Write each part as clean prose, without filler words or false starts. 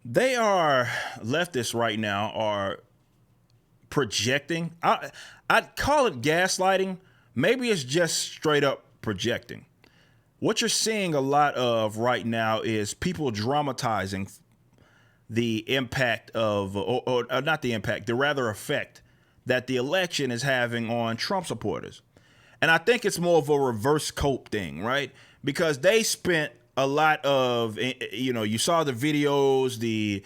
They are leftists right now are projecting. I'd call it gaslighting. Maybe it's just straight up projecting. What you're seeing a lot of right now is people dramatizing the impact of, or not the impact, the rather effect that the election is having on Trump supporters. And I think it's more of a reverse cope thing, right? Because they spent a lot of, you saw the videos,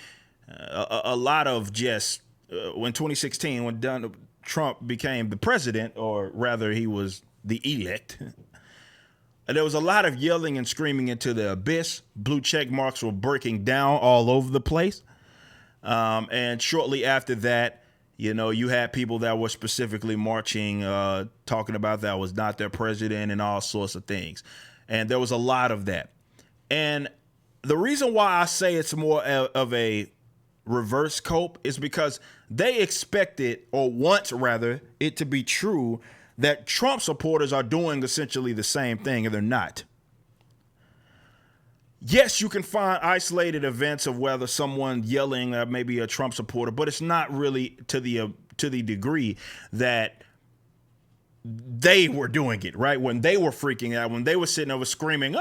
a lot of just when 2016, when Trump became the president, or rather he was the elect, there was a lot of yelling and screaming into the abyss. Blue check marks were breaking down all over the place. And shortly after that, you had people that were specifically marching, talking about that was not their president and all sorts of things. And there was a lot of that. And the reason why I say it's more of a reverse cope is because they expected, or want rather, it to be true that Trump supporters are doing essentially the same thing, and they're not. Yes, you can find isolated events of whether someone yelling at maybe a Trump supporter, but it's not really to the degree that they were doing it, right? When they were freaking out, when they were sitting over screaming,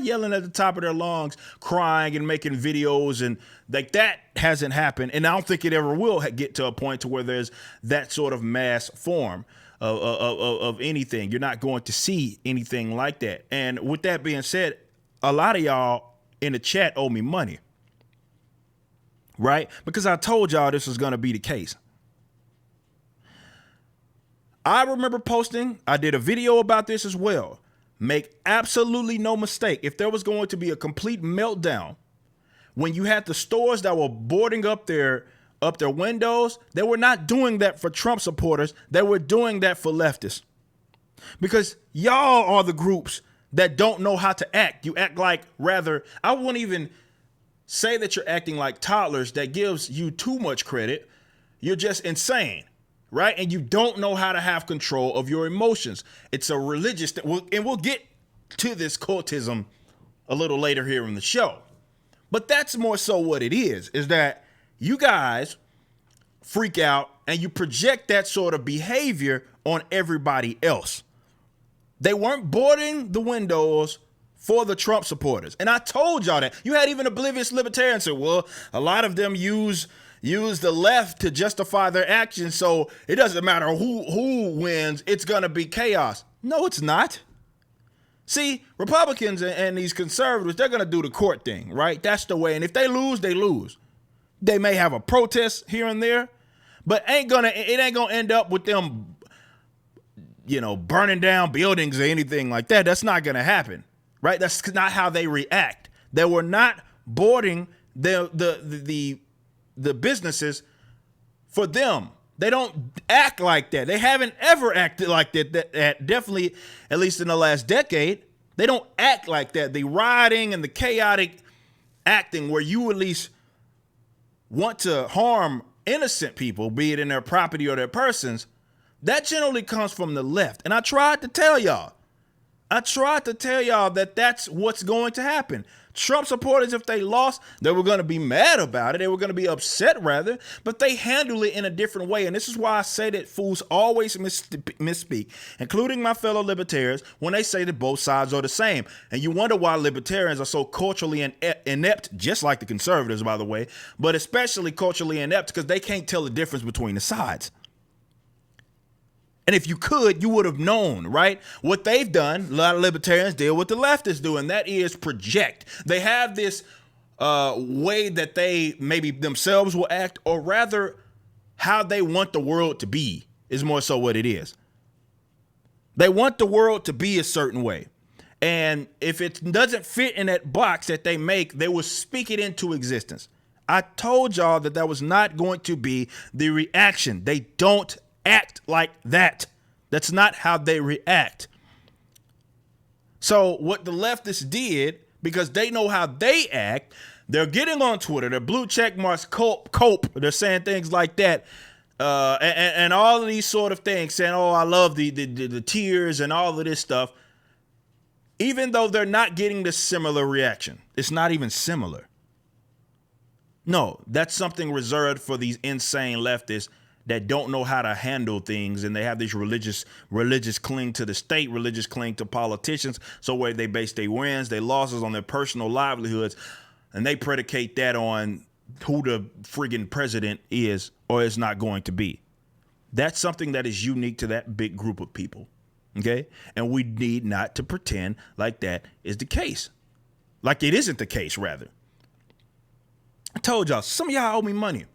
yelling at the top of their lungs, crying and making videos, and like that hasn't happened. And I don't think it ever will get to a point to where there's that sort of mass form of anything. You're not going to see anything like that. And with that being said, a lot of y'all in the chat owe me money, right? Because I told y'all this was going to be the case. I remember posting, I did a video about this as well. Make absolutely no mistake. If there was going to be a complete meltdown, when you had the stores that were boarding up their windows, they were not doing that for Trump supporters. They were doing that for leftists. Because y'all are the groups that don't know how to act. You act like, rather, I wouldn't even say that you're acting like toddlers. That gives you too much credit. You're just insane, right? And you don't know how to have control of your emotions. It's a religious thing. And we'll get to this cultism a little later here in the show. But that's more so what it is that you guys freak out and you project that sort of behavior on everybody else. They weren't boarding the windows for the Trump supporters. And I told y'all that. You had even oblivious libertarians say, well, a lot of them use the left to justify their actions, so it doesn't matter who wins, it's going to be chaos. No, it's not. See, Republicans and these conservatives, they're going to do the court thing, right? That's the way. And if they lose, they lose. They may have a protest here and there, but it ain't going to end up with them burning down buildings or anything like that. That's not going to happen, right? That's not how they react. They were not boarding the businesses for them. They don't act like that. They haven't ever acted like that. Definitely, at least in the last decade, they don't act like that. The rioting and the chaotic acting where you at least want to harm innocent people, be it in their property or their persons, that generally comes from the left. And I tried to tell y'all that that's what's going to happen. Trump supporters, if they lost, they were going to be mad about it. They were going to be upset, rather, but they handle it in a different way. And this is why I say that fools always misspeak, including my fellow libertarians, when they say that both sides are the same. And you wonder why libertarians are so culturally inept, just like the conservatives, by the way, but especially culturally inept because they can't tell the difference between the sides. And if you could, you would have known, right? What they've done, a lot of libertarians did what the leftists do, and that is project. They have this way that they maybe themselves will act, or rather how they want the world to be is more so what it is. They want the world to be a certain way. And if it doesn't fit in that box that they make, they will speak it into existence. I told y'all that was not going to be the reaction. They don't act like that. That's not how they react. So what the leftists did, because they know how they act, they're getting on Twitter, their blue check marks cope. They're saying things like that. And all of these sort of things, saying, oh, I love the tears and all of this stuff. Even though they're not getting the similar reaction. It's not even similar. No, that's something reserved for these insane leftists that don't know how to handle things, and they have these religious cling to the state, religious cling to politicians, so where they base their wins, their losses on their personal livelihoods, and they predicate that on who the friggin' president is or is not going to be. That's something that is unique to that big group of people, okay? And we need not to pretend like that is the case. Like it isn't the case, rather. I told y'all, some of y'all owe me money.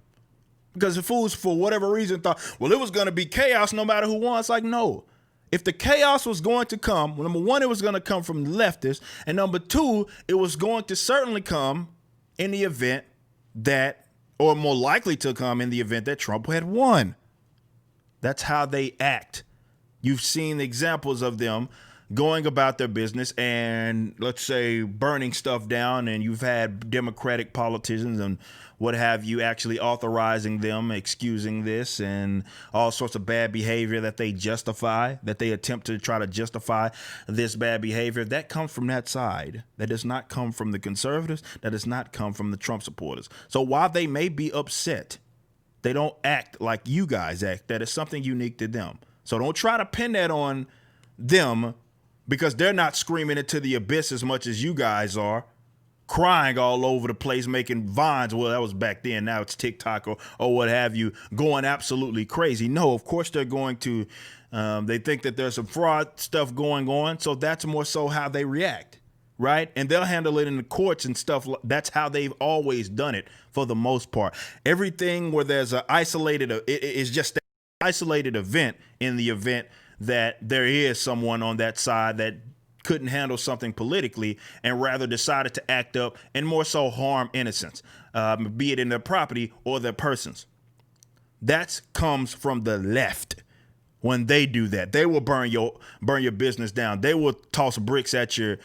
Because the fools, for whatever reason, thought, well, it was going to be chaos no matter who won. It's like, no. If the chaos was going to come, well, number one, it was going to come from leftists. And number two, it was going to certainly come in the event that, or more likely to come in the event that Trump had won. That's how they act. You've seen examples of them going about their business and, let's say, burning stuff down, and you've had Democratic politicians and what have you actually authorizing them, excusing this, and all sorts of bad behavior that they justify, that they attempt to try to justify this bad behavior. That comes from that side. That does not come from the conservatives. That does not come from the Trump supporters. So while they may be upset, they don't act like you guys act. That is something unique to them. So don't try to pin that on them, because they're not screaming into the abyss as much as you guys are, crying all over the place, making vines. Well, that was back then. Now it's TikTok or what have you, going absolutely crazy. No, of course they're going to. They think that there's some fraud stuff going on. So that's more so how they react, right? And they'll handle it in the courts and stuff. That's how they've always done it for the most part. Everything where there's an isolated, it is just an isolated event in the event that there is someone on that side that couldn't handle something politically and rather decided to act up and more so harm innocents, be it in their property or their persons. That comes from the left. When they do that, they will burn your business down. They will toss bricks at your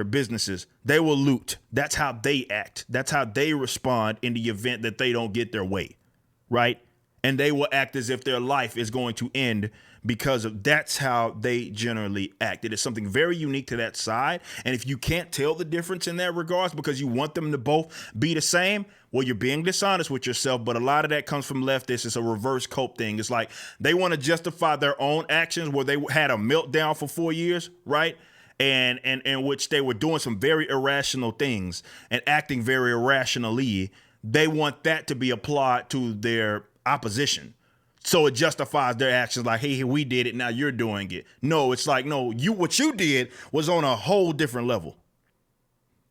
businesses. They will loot. That's how they act. That's how they respond in the event that they don't get their way, right? And they will act as if their life is going to end because of that's how they generally act. It is something very unique to that side. And if you can't tell the difference in that regards because you want them to both be the same, well, you're being dishonest with yourself. But a lot of that comes from leftists. It's a reverse cope thing. It's like they want to justify their own actions where they had a meltdown for 4 years, right? And in which they were doing some very irrational things and acting very irrationally. They want that to be applied to their opposition. So it justifies their actions like, hey, we did it, now you're doing it. No, it's like, no, what you did was on a whole different level.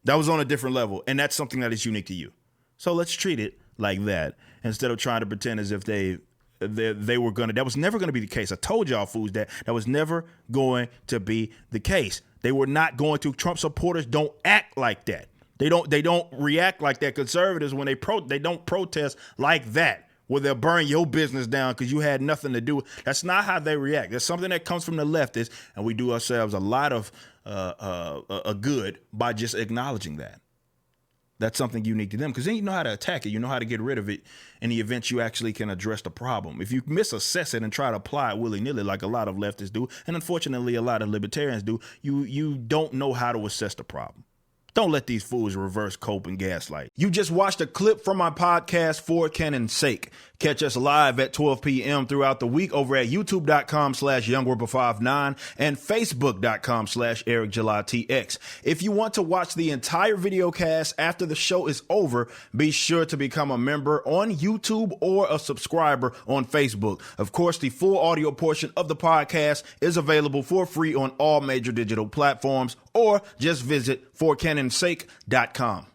That was on a different level. And that's something that is unique to you. So let's treat it like that instead of trying to pretend as if they were going to. That was never going to be the case. I told y'all fools that was never going to be the case. They were not going to. Trump supporters don't act like that. They don't react like that. Conservatives, when they don't protest like that, where they'll burn your business down because you had nothing to do. That's not how they react. That's something that comes from the leftists, and we do ourselves a lot of a good by just acknowledging that. That's something unique to them, because then you know how to attack it. You know how to get rid of it in the event you actually can address the problem. If you misassess it and try to apply it willy-nilly like a lot of leftists do, and unfortunately a lot of libertarians do, you don't know how to assess the problem. Don't let these fools reverse cope and gaslight. You just watched a clip from my podcast, For Canon's Sake. Catch us live at 12 p.m. throughout the week over at youtube.com/YoungRipper59 and facebook.com/EricJulyTX. If you want to watch the entire video cast after the show is over, be sure to become a member on YouTube or a subscriber on Facebook. Of course, the full audio portion of the podcast is available for free on all major digital platforms, or just visit forcanonsake.com.